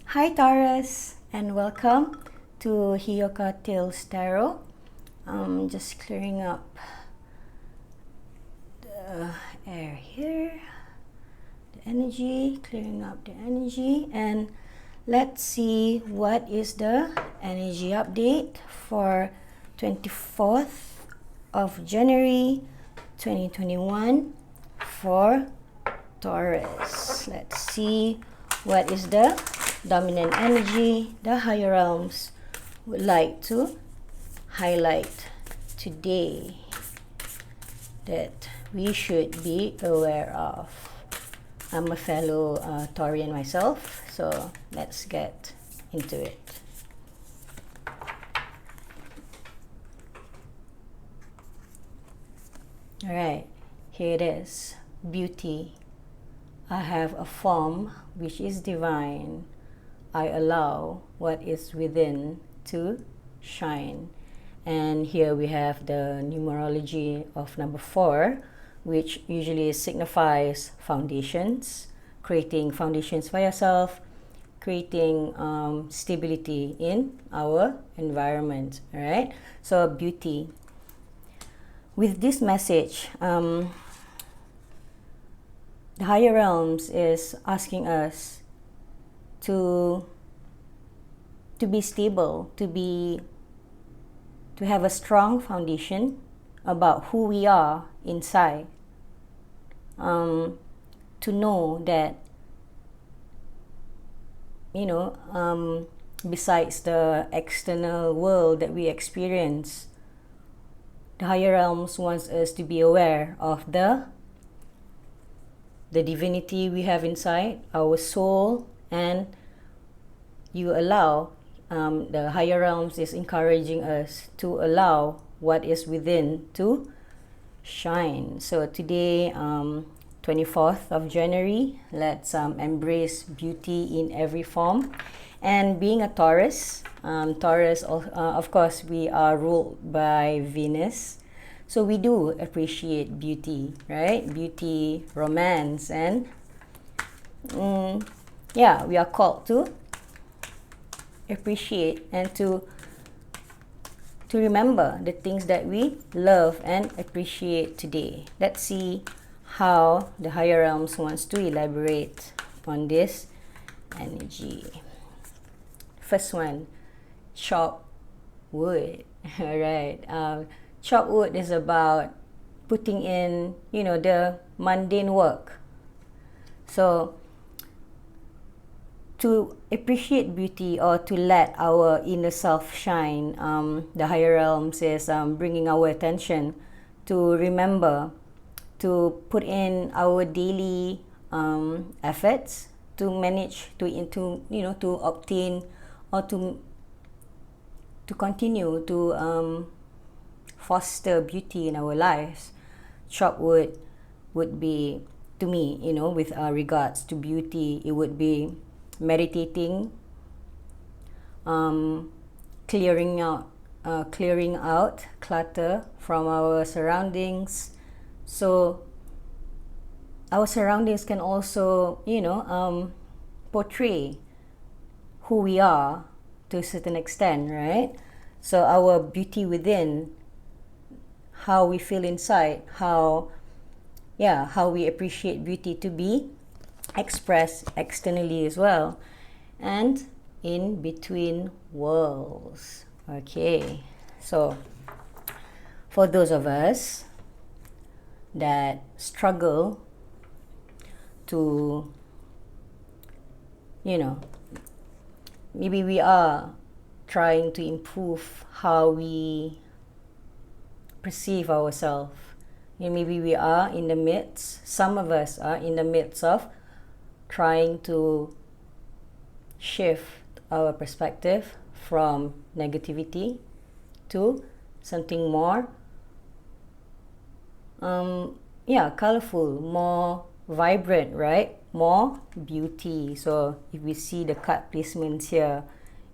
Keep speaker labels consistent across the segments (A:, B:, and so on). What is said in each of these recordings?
A: Hi Taurus, and welcome to Hiyoka Tales Tarot. Just clearing up the air here, the energy, clearing up the energy, and let's see what is the energy update for 24th of January 2021 for Taurus. Let's see what is the dominant energy the higher realms would like to highlight today that we should be aware of. I'm a fellow Taurian myself, so let's get into it. Alright, here it is. Beauty. I have a form which is divine. I allow what is within to shine. And here we have the numerology of number 4, which usually signifies foundations, creating foundations for yourself, creating stability in our environment. All right, so beauty. With this message, the higher realms is asking us to be stable, to have a strong foundation about who we are inside, to know that besides the external world that we experience, the higher realms wants us to be aware of the divinity we have inside, our soul, and you allow, the higher realms is encouraging us to allow what is within to shine. So today, 24th of January, let's embrace beauty in every form. And being a Taurus, of course, we are ruled by Venus. So we do appreciate beauty, right? Beauty, romance, and we are called to appreciate and to remember the things that we love and appreciate today. Let's see how the higher realms wants to elaborate on this energy. First one, chop wood. All right. Chop wood is about putting in, the mundane work. So to appreciate beauty or to let our inner self shine, the higher realms is bringing our attention to remember to put in our daily efforts to manage to obtain or to continue to foster beauty in our lives. Chop wood would be, to me, with regards to beauty, it would be meditating, clearing out clutter from our surroundings. So our surroundings can also, portray who we are to a certain extent, right? So our beauty within, how we feel inside, how we appreciate beauty to be expressed externally as well, and in between worlds. Okay, so for those of us that struggle to, maybe we are trying to improve how we perceive ourselves. Maybe we are in the midst, some of us are in the midst of trying to shift our perspective from negativity to something more colorful, more vibrant, right? More beauty. So if we see the card placements here,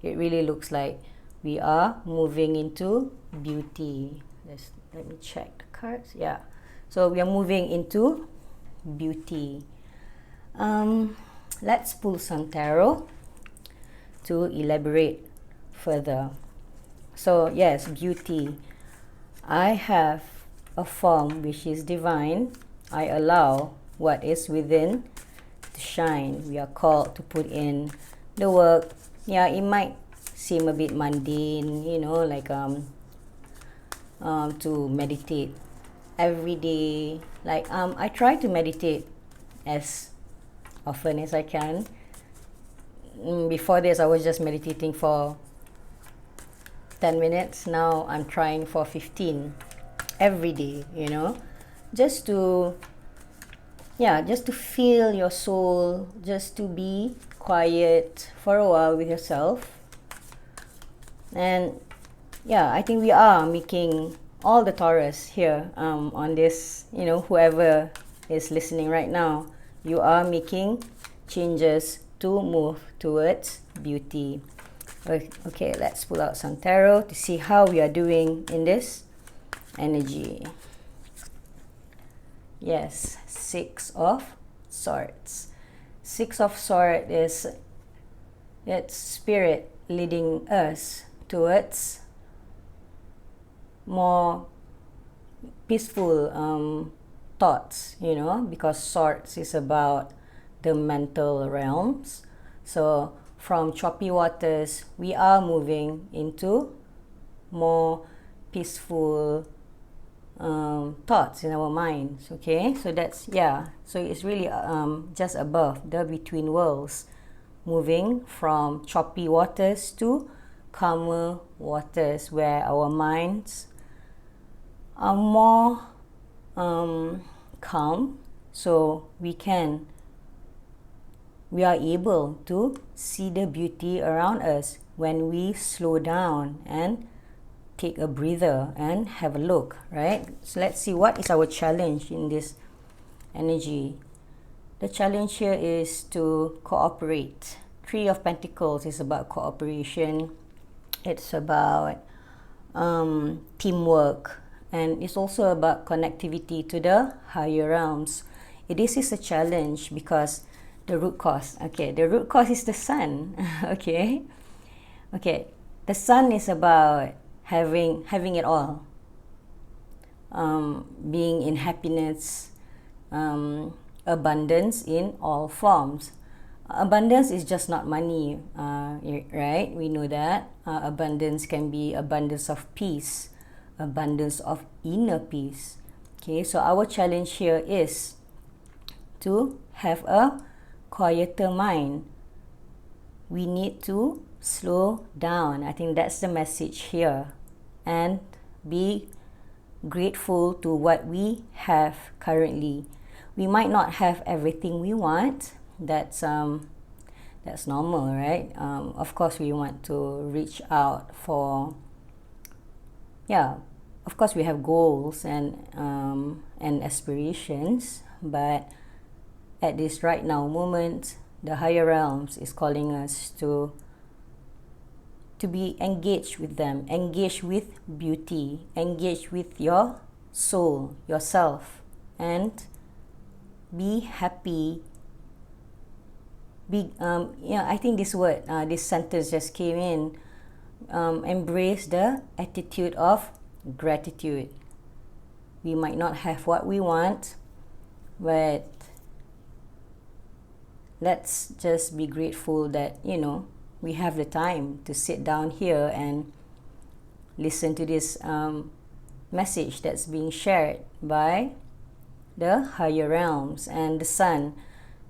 A: it really looks like we are moving into beauty. Let me check the cards. Yeah, so we are moving into beauty. Let's pull some tarot. to elaborate further. So yes, beauty. I have a form which is divine. I allow what is within to shine. We are called to put in the work. Yeah, it might seem a bit mundane, you know, like to meditate every day. Like I try to meditate as often as I can. Before this, I was just meditating for 10 minutes. Now I'm trying for 15 every day, you know, just to feel your soul, just to be quiet for a while with yourself. And yeah, I think we are making all the Taurus here on this, you know, whoever is listening right now, you are making changes to move towards beauty. Okay, let's pull out some tarot to see how we are doing in this energy. Yes, Six of Swords. Six of Swords is it's spirit leading us towards more peaceful thoughts, you know, because Swords is about the mental realms. So from choppy waters, we are moving into more peaceful thoughts in our minds. Okay, so that's, yeah, so it's really just above the between worlds, moving from choppy waters to calmer waters, where our minds are more calm, so we are able to see the beauty around us when we slow down and take a breather and have a look, right? So let's see what is our challenge in this energy. The challenge here is to cooperate. Three of Pentacles is about cooperation. It's about teamwork, and it's also about connectivity to the higher realms. This is a challenge because the root cause, the root cause is the sun. okay, the sun is about having it all, being in happiness, abundance in all forms. Abundance is just not money, right? We know that. Abundance can be abundance of peace, abundance of inner peace. Okay, so our challenge here is to have a quieter mind. We need to slow down. I think that's the message here, and be grateful to what we have currently. We might not have everything we want. That's normal, right? Of course, we want to reach out for, of course we have goals and aspirations, but at this right now moment, the higher realms is calling us to be engaged with them, engaged with beauty, engaged with your soul, yourself, and be happy. I think this word, this sentence just came in. Embrace the attitude of gratitude. We might not have what we want, but let's just be grateful that, you know, we have the time to sit down here and listen to this message that's being shared by the higher realms and the sun.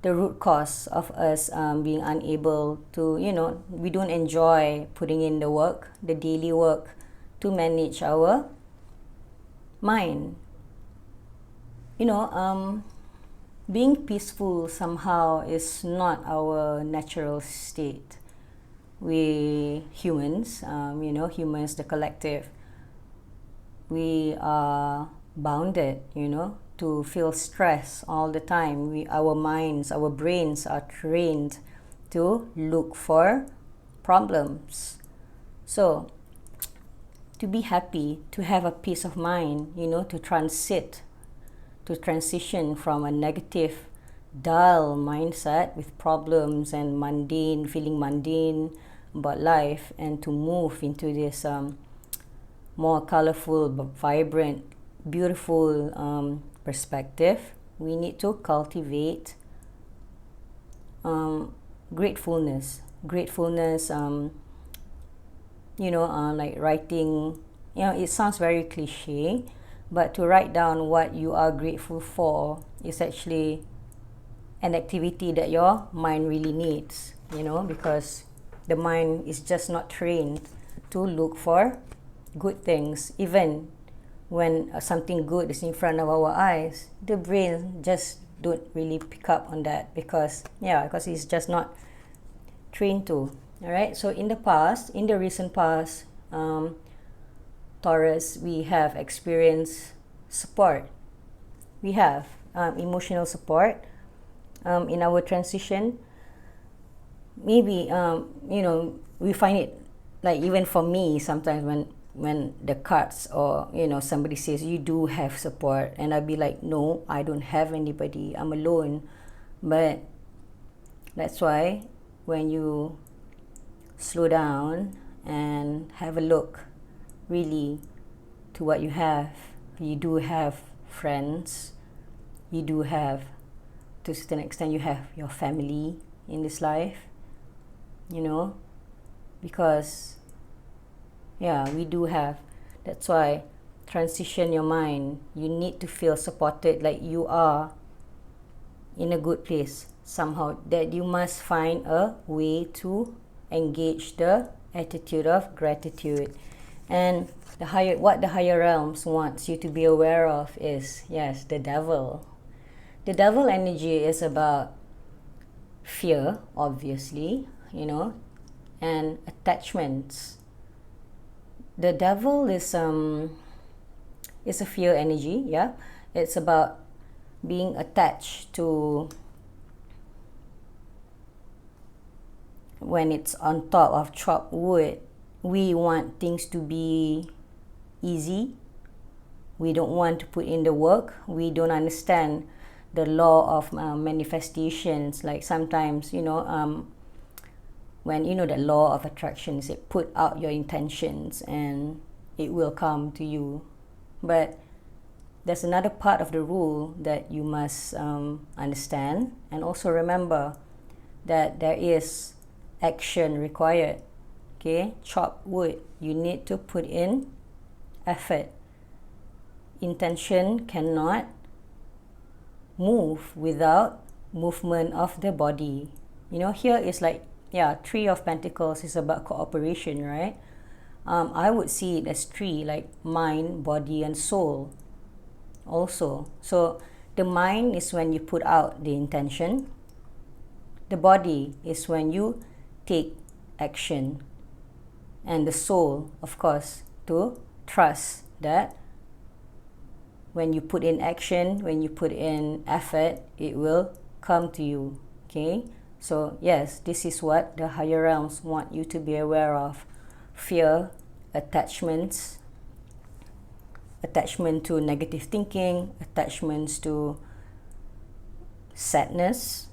A: The root cause of us being unable to, you know, we don't enjoy putting in the work, the daily work, to manage our mind. You know, being peaceful somehow is not our natural state. We humans, humans, the collective, we are bounded, to feel stress all the time. Our minds, our brains are trained to look for problems. So, to be happy, to have a peace of mind, to transition from a negative, dull mindset with problems and feeling mundane, about life and to move into this more colorful, vibrant, beautiful perspective, we need to cultivate gratefulness. Like writing, it sounds very cliche, but to write down what you are grateful for is actually an activity that your mind really needs, because the mind is just not trained to look for good things. Even when something good is in front of our eyes, the brain just don't really pick up on that because it's just not trained to. All right, so in the recent past, Taurus, we have experienced support. We have emotional support in our transition. Maybe we find it, like, even for me sometimes when the cards or somebody says you do have support, and I'll be like, no, I don't have anybody, I'm alone. But that's why when you slow down and have a look really to what you have, you do have friends, you do have, to a certain extent, you have your family in this life, because we do have. That's why transition your mind, you need to feel supported, like you are in a good place somehow, that you must find a way to engage the attitude of gratitude. And what the higher realms wants you to be aware of is, yes, the devil. The devil energy is about fear, obviously, and attachments. The devil is a fear energy, yeah. It's about being attached to, when it's on top of chopped wood, we want things to be easy. We don't want to put in the work. We don't understand the law of manifestations. Like sometimes, when the law of attraction is, it put out your intentions and it will come to you. But there's another part of the rule that you must understand, and also remember that there is action required. Okay, chop wood, you need to put in effort. Intention cannot move without movement of the body. Here is like, Three of Pentacles is about cooperation, right? I would see it as three, like mind, body, and soul also. So the mind is when you put out the intention. The body is when you take action. And the soul, of course, to trust that when you put in action, when you put in effort, it will come to you. Okay? So yes, this is what the higher realms want you to be aware of. Fear, attachment to negative thinking, attachments to sadness,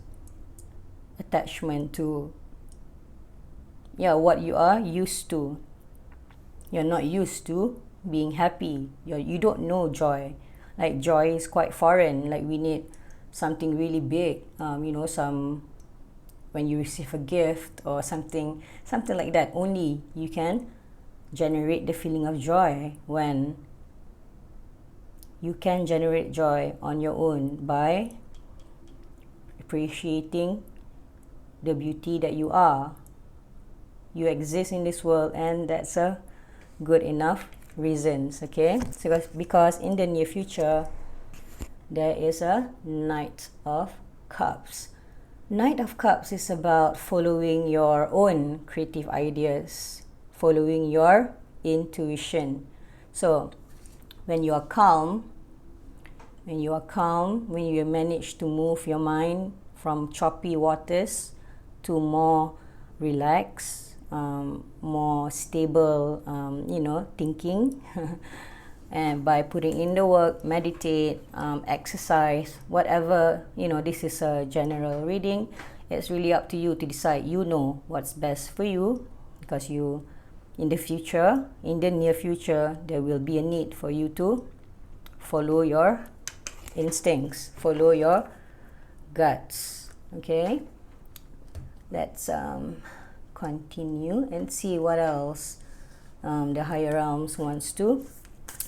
A: attachment to what you are used to. You're not used to being happy. You don't know joy. Like, joy is quite foreign. Like, we need something really big. When you receive a gift or something like that, only you can generate the feeling of joy. When you can generate joy on your own by appreciating the beauty that you are. You exist in this world, and that's a good enough reasons. Okay, so because in the near future there is a Knight of Cups. Knight of Cups is about following your own creative ideas, following your intuition. So when you are calm, when you manage to move your mind from choppy waters to more relaxed, more stable, thinking, and by putting in the work, meditate, exercise, whatever, this is a general reading. It's really up to you to decide. You know what's best for you. because you, in the future, in the near future, there will be a need for you to follow your instincts, follow your guts. Okay, let's continue and see what else the higher realms wants to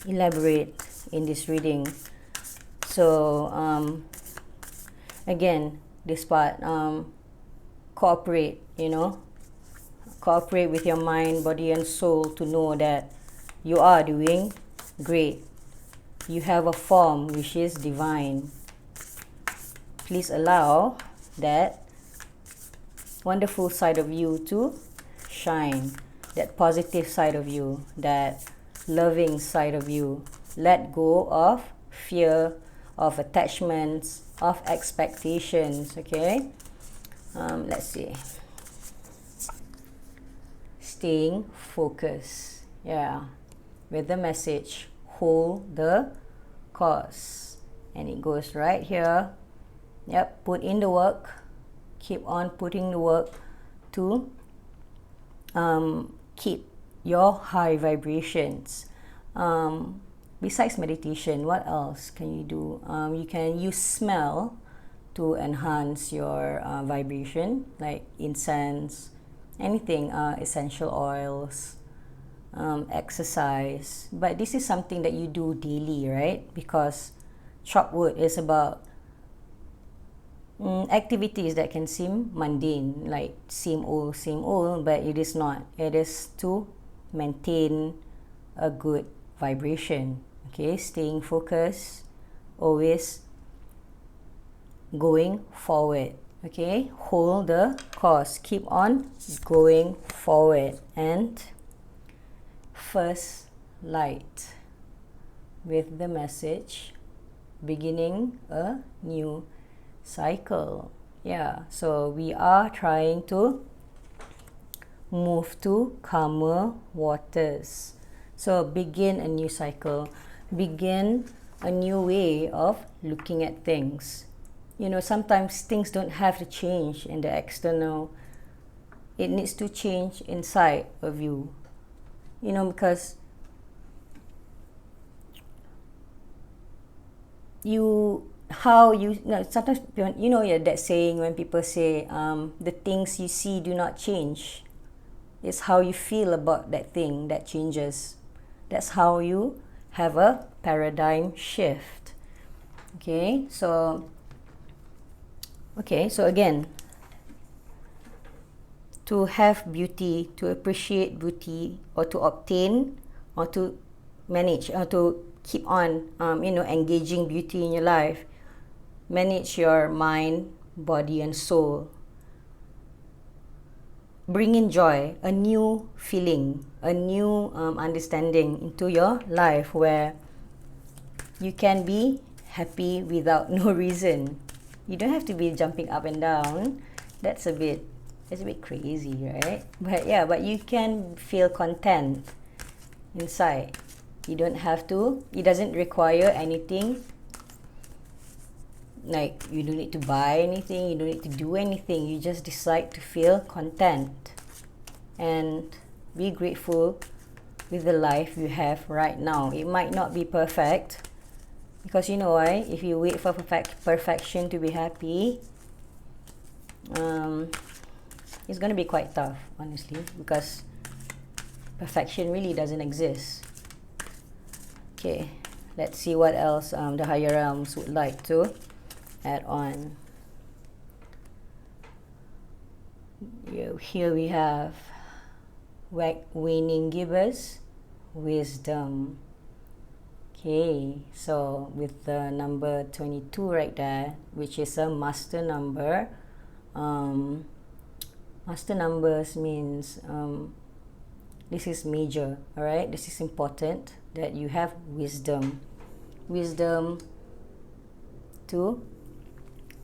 A: elaborate in this reading. So again, this part, cooperate, cooperate with your mind, body and soul to know that you are doing great. You have a form which is divine. Please allow that wonderful side of you to shine, that positive side of you, that loving side of you. Let go of fear, of attachments, of expectations. Okay, let's see. Staying focused, with the message, hold the course, and it goes right here. Put in the work, keep on putting the work to keep your high vibrations. Besides meditation, what else can you do? You can use smell to enhance your vibration, like incense, anything, essential oils, exercise. But this is something that you do daily, right? Because chop wood is about activities that can seem mundane, like same old, but it is not. It is to maintain a good vibration. Okay, staying focused, always going forward. Okay, hold the course, keep on going forward. And first light, with the message, beginning a new cycle. So we are trying to move to calmer waters. So begin a new cycle, begin a new way of looking at things. Sometimes things don't have to change in the external. It needs to change inside of you. Because sometimes, that saying when people say, the things you see do not change. It's how you feel about that thing that changes. That's how you have a paradigm shift. So again, to have beauty, to appreciate beauty, or to obtain, or to manage, or to keep on, engaging beauty in your life, manage your mind, body, and soul. Bring in joy, a new feeling, a new understanding into your life where you can be happy without no reason. You don't have to be jumping up and down. It's a bit crazy, right? But you can feel content inside. You don't have to. It doesn't require anything. Like, you don't need to buy anything, you don't need to do anything. You just decide to feel content and be grateful with the life you have right now. It might not be perfect, because you know why? If you wait for perfection to be happy, it's going to be quite tough, honestly, because perfection really doesn't exist. Okay, let's see what else the higher realms would like to add on. Here we have waning givers, wisdom. Okay, so with the number 22 right there, which is a master number. Master numbers means this is major, all right? This is important, that you have wisdom. Wisdom to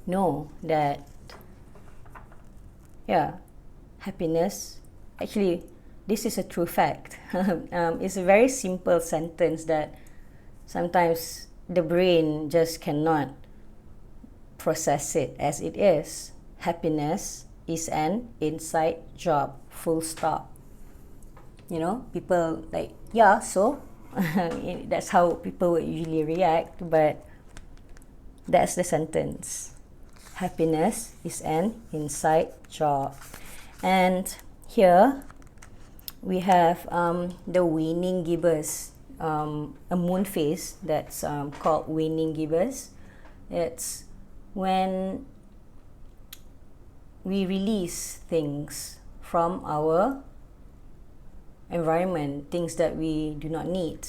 A: know that, happiness, actually, this is a true fact. It's a very simple sentence that sometimes the brain just cannot process it as it is. Happiness is an inside job, full stop. you know, people like, yeah, so that's how people would usually react. But that's the sentence. Happiness is an inside job. And here we have the waning gibbous, a moon phase that's called waning gibbous. It's when we release things from our environment, things that we do not need.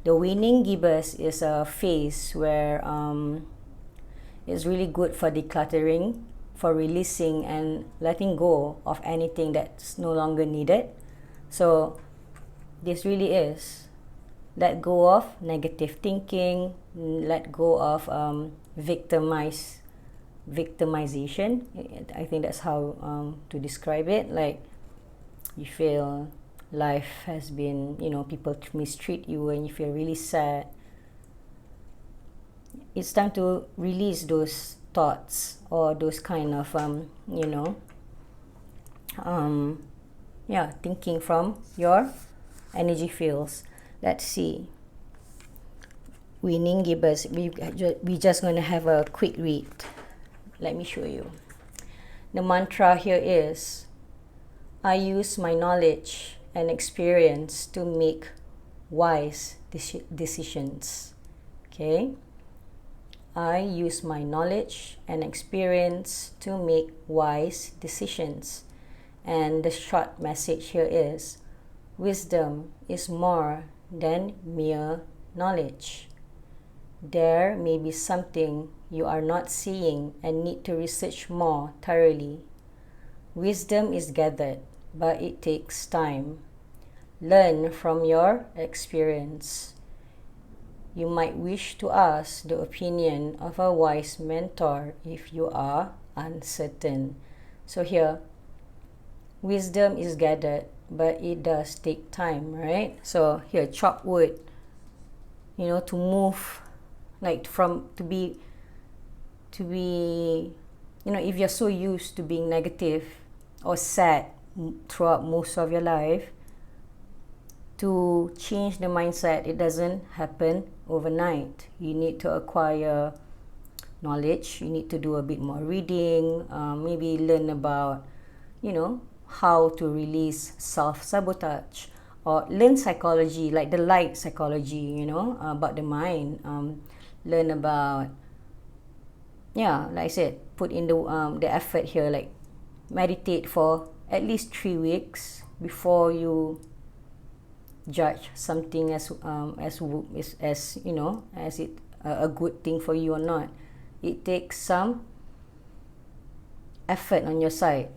A: The waning gibbous is a phase where it's really good for decluttering, for releasing and letting go of anything that's no longer needed. So this really is let go of negative thinking, let go of victimization. I think that's how to describe it. Like, you feel life has been, you know, people mistreat you and you feel really sad. It's time to release those thoughts or those kind of thinking from your energy fields. Let's see. Waning gibbous. We just going to have a quick read. Let me show you. The mantra here is, I use my knowledge and experience to make wise decisions. Okay? I use my knowledge and experience to make wise decisions. And the short message here is, wisdom is more than mere knowledge. There may be something you are not seeing and need to research more thoroughly. Wisdom is gathered, but it takes time. Learn from your experience. You might wish to ask the opinion of a wise mentor if you are uncertain. So here, wisdom is gathered, but it does take time, right? So here, chop wood, you know, to move, like from to be, you know, if you're so used to being negative or sad throughout most of your life, to change the mindset, it doesn't happen overnight. You need to acquire knowledge. You need to do a bit more reading, maybe learn about, you know, how to release self-sabotage, or learn psychology, like the light psychology, you know, about the mind. Learn about, like I said, put in the effort here, like meditate for at least 3 weeks before you judge something as you know, as it a good thing for you or not. It takes some effort on your side.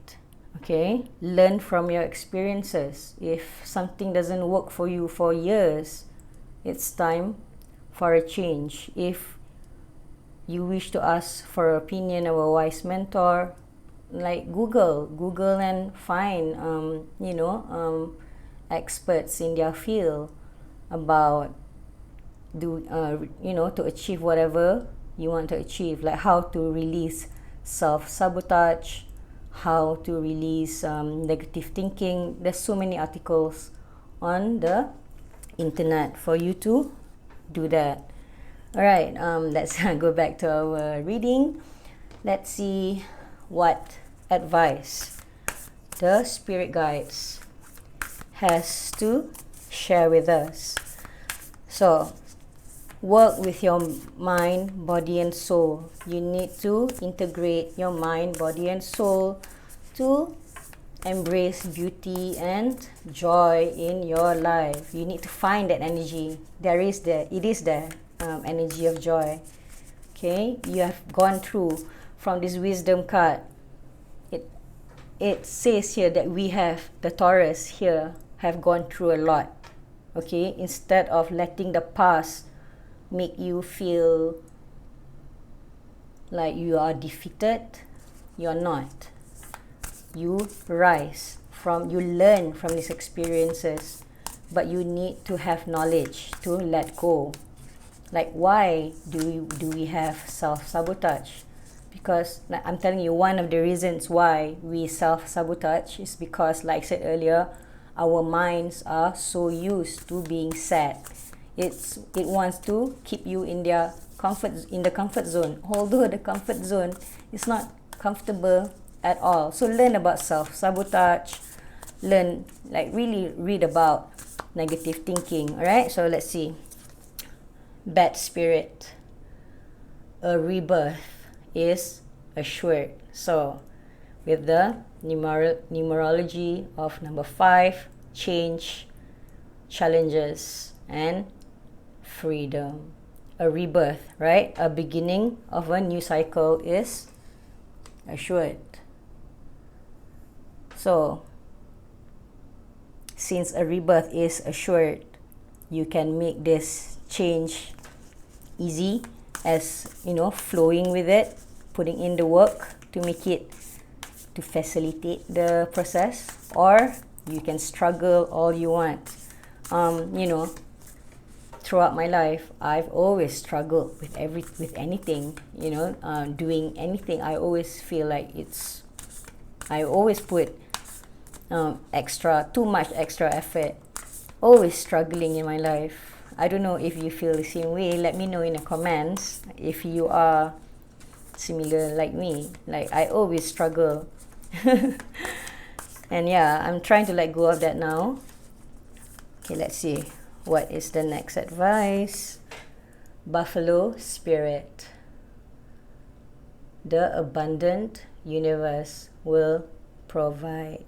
A: Okay, learn from your experiences. If something doesn't work for you for years, it's time for a change. If you wish to ask for opinion of a wise mentor, like Google and find experts in their field about to achieve whatever you want to achieve, like how to release self-sabotage, how to release negative thinking. There's so many articles on the internet for you to do that. All right, let's go back to our reading. Let's see what advice the spirit guides has to share with us. So, work with your mind, body and soul. You need to integrate your mind, body and soul to embrace beauty and joy in your life. You need to find that energy. It is there, energy of joy. Okay, you have gone through from this wisdom card. It says here that we have the Taurus here have gone through a lot. Okay, instead of letting the past make you feel like you are defeated, you're not. You rise from, you learn from these experiences, but you need to have knowledge to let go. Like, why do we have self-sabotage? Because, like I'm telling you, one of the reasons why we self-sabotage is because, like I said earlier, our minds are so used to being sad. It wants to keep you in the comfort zone, although the comfort zone is not comfortable at all. So learn about self-sabotage, learn, like really read about negative thinking. All right, so let's see. Bad spirit, a rebirth is assured. So with the numerology of number 5, change, challenges, and freedom. A rebirth, right? A beginning of a new cycle is assured. So since a rebirth is assured, you can make this change easy, as you know, flowing with it, putting in the work to make it, to facilitate the process, or you can struggle all you want. You know, throughout my life, I've always struggled with anything, you know, doing anything. I always feel like I always put too much extra effort, always struggling in my life. I don't know if you feel the same way. Let me know in the comments if you are similar like me. Like, I always struggle. And yeah, I'm trying to let go of that now. Okay, let's see. What is the next advice? Buffalo spirit. The abundant universe will provide.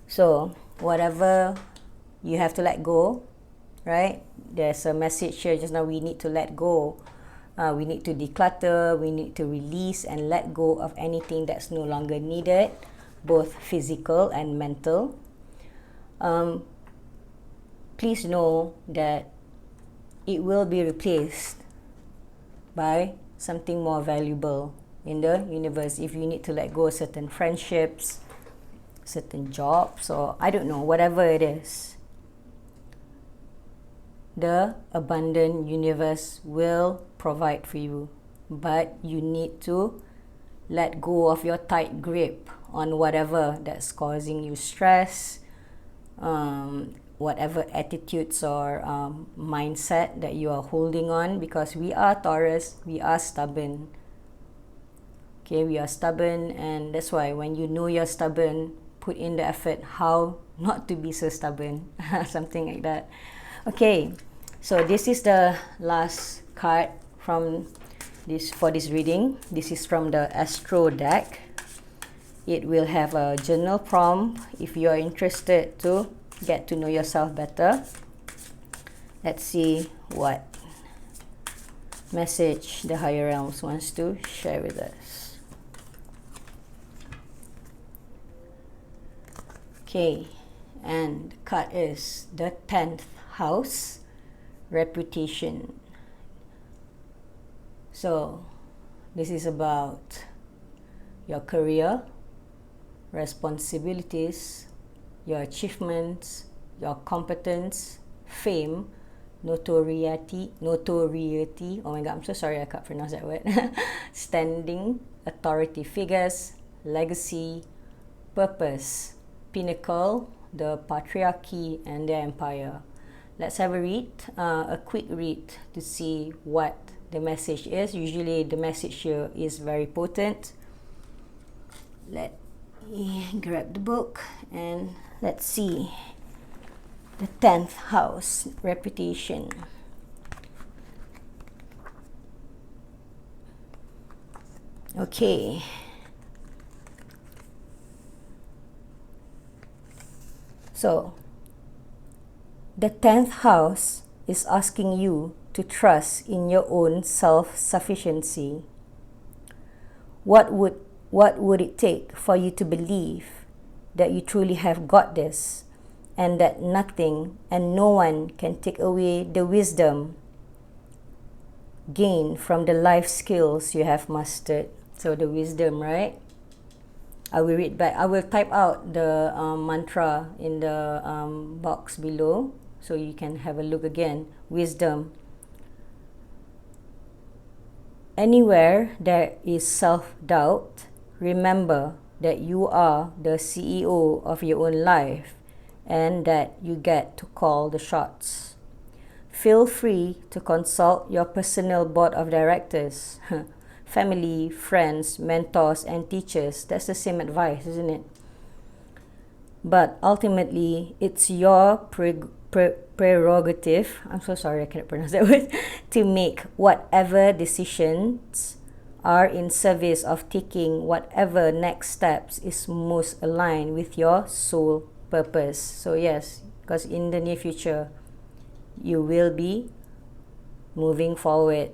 A: So whatever you have to let go, right? There's a message here just now. We need to let go. We need to declutter. We need to release and let go of anything that's no longer needed, both physical and mental. Please know that it will be replaced by something more valuable in the universe. If you need to let go of certain friendships, certain jobs, or I don't know, whatever it is, the abundant universe will provide for you. But you need to let go of your tight grip on whatever that's causing you stress, whatever attitudes or mindset that you are holding on, because we are Taurus, we are stubborn. Okay, we are stubborn, and that's why when you know you're stubborn, put in the effort how not to be so stubborn. Something like that. Okay, so this is the last card from for this reading. This is from the Astro deck. It will have a journal prompt if you are interested to get to know yourself better. Let's see what message the higher realms wants to share with us. Okay, and the card is the 10th house, reputation. So this is about your career, responsibilities, your achievements, your competence, fame, notoriety, oh my god, I'm so sorry I can't pronounce that word, standing, authority figures, legacy, purpose, pinnacle, the patriarchy, and the empire. Let's have a read, a quick read to see what the message is. Usually the message here is very potent. Let me grab the book and let's see. The 10th house, reputation. Okay. So, the 10th house is asking you to trust in your own self-sufficiency. What would it take for you to believe that you truly have got this, and that nothing and no one can take away the wisdom gained from the life skills you have mastered? So the wisdom, right? I will read back. I will type out the mantra in the box below so you can have a look again. Wisdom. Anywhere there is self-doubt, remember that you are the CEO of your own life. and that you get to call the shots. Feel free to consult your personal board of directors, family, friends, mentors, and teachers. That's the same advice, isn't it? But ultimately, it's your prerogative, I'm so sorry I cannot pronounce that word, to make whatever decisions are in service of taking whatever next steps is most aligned with your soul purpose. So yes, because in the near future, you will be moving forward,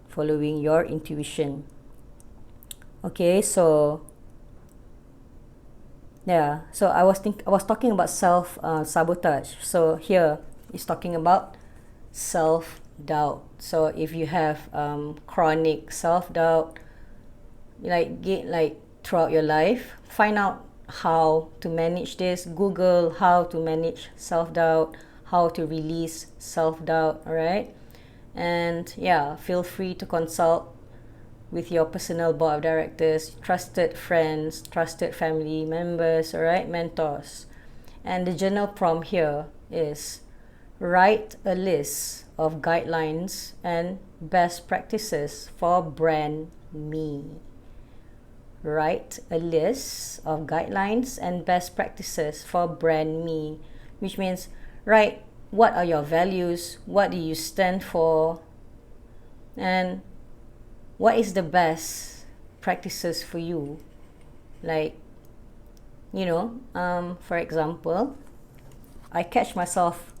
A: following your intuition. Okay, so yeah, so I was talking about sabotage. So here is talking about self-doubt. So if you have chronic self-doubt, like throughout your life, find out how to manage this. Google how to manage self-doubt, how to release self-doubt, all right? And yeah, feel free to consult with your personal board of directors, trusted friends, trusted family members, all right, mentors. And the journal prompt here is write a list of guidelines and best practices for brand me. Write a list of guidelines and best practices for brand me, which means write what are your values, what do you stand for, and what is the best practices for you. Like, for example, I catch myself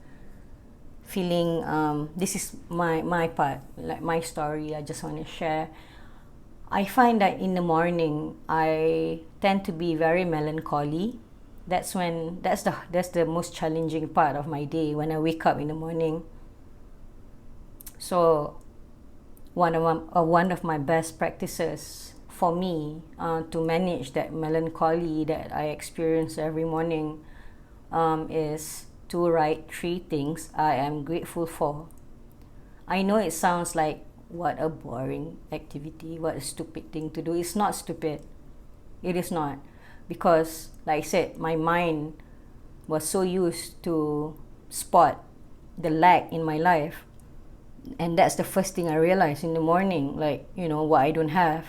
A: feeling, this is my part, like my story I just want to share. I find that in the morning I tend to be very melancholy. That's the most challenging part of my day, when I wake up in the morning. So one of my best practices for me to manage that melancholy that I experience every morning is to write 3 things I am grateful for. I know it sounds like, what a boring activity, what a stupid thing to do. It's not stupid. It is not. Because, like I said, my mind was so used to spot the lack in my life. And that's the first thing I realized in the morning, what I don't have.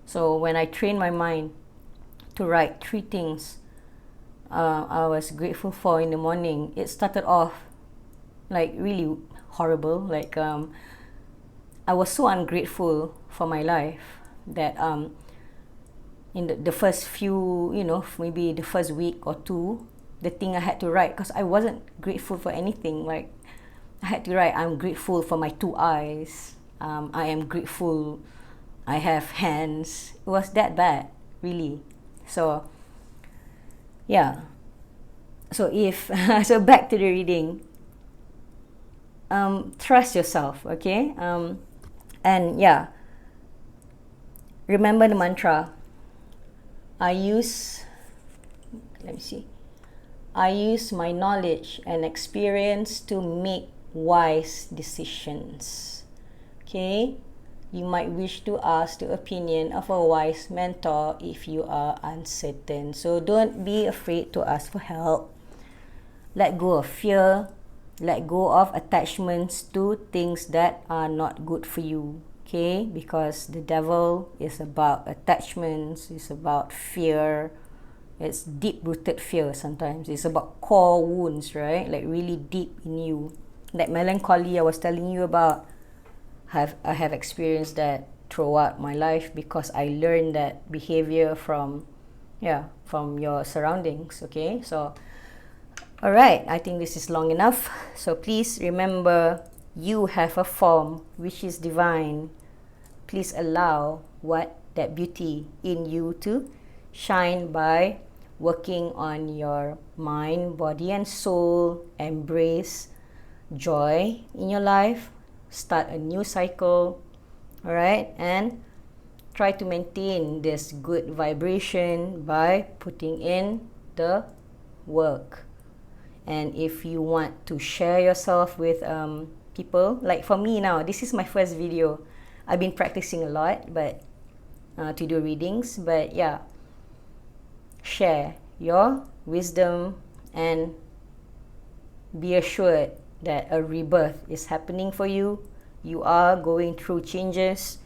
A: So when I trained my mind to write 3 things I was grateful for in the morning, it started off like really horrible. I was so ungrateful for my life that in the first few, maybe the first week or 2, the thing I had to write, because I wasn't grateful for anything. Like, I had to write, I'm grateful for my 2 eyes. I am grateful I have hands. It was that bad, really. So, yeah. So so back to the reading. Trust yourself, okay? And yeah, remember the mantra. I use my knowledge and experience to make wise decisions. Okay? You might wish to ask the opinion of a wise mentor if you are uncertain. So don't be afraid to ask for help. Let go of fear. Let go of attachments to things that are not good for you. Okay? Because the devil is about attachments, it's about fear. It's deep-rooted fear sometimes. It's about core wounds, right? Like really deep in you. That melancholy I was telling you about, I have experienced that throughout my life, because I learned that behavior from your surroundings. Okay, so alright, I think this is long enough. So please remember, you have a form which is divine. Please allow that beauty in you to shine by working on your mind, body, and soul. Embrace joy in your life. Start a new cycle. Alright, and try to maintain this good vibration by putting in the work. And if you want to share yourself with people, like for me now, this is my first video. I've been practicing a lot, but to do readings. But yeah, share your wisdom and be assured that a rebirth is happening for you. You are going through changes.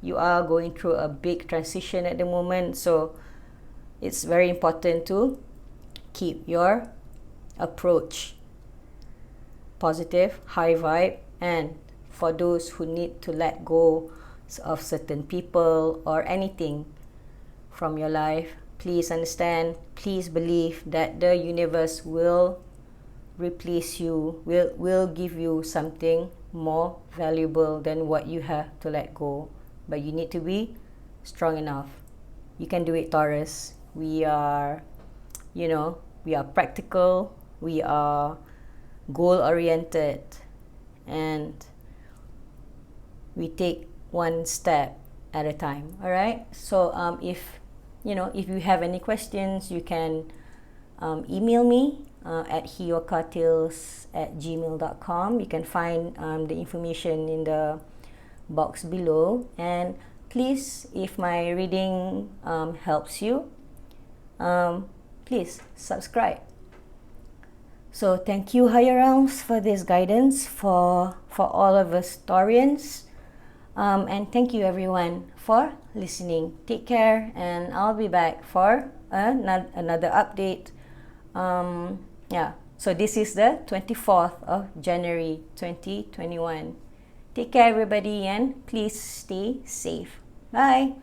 A: You are going through a big transition at the moment. So it's very important to keep your approach positive, high vibe, and for those who need to let go of certain people or anything from your life, please understand, please believe that the universe will replace you, will give you something more valuable than what you have to let go. But you need to be strong enough. You can do it, Taurus. We are, we are practical, we are goal-oriented, and we take one step at a time. All right. So if you have any questions, you can email me at hiokatils@gmail.com. You can find the information in the box below. And please, if my reading helps you, please subscribe. So thank you, higher realms, for this guidance for all of us Taurians. And thank you everyone for listening. Take care, and I'll be back for another update. So this is the 24th of January 2021. Take care everybody, and please stay safe. Bye.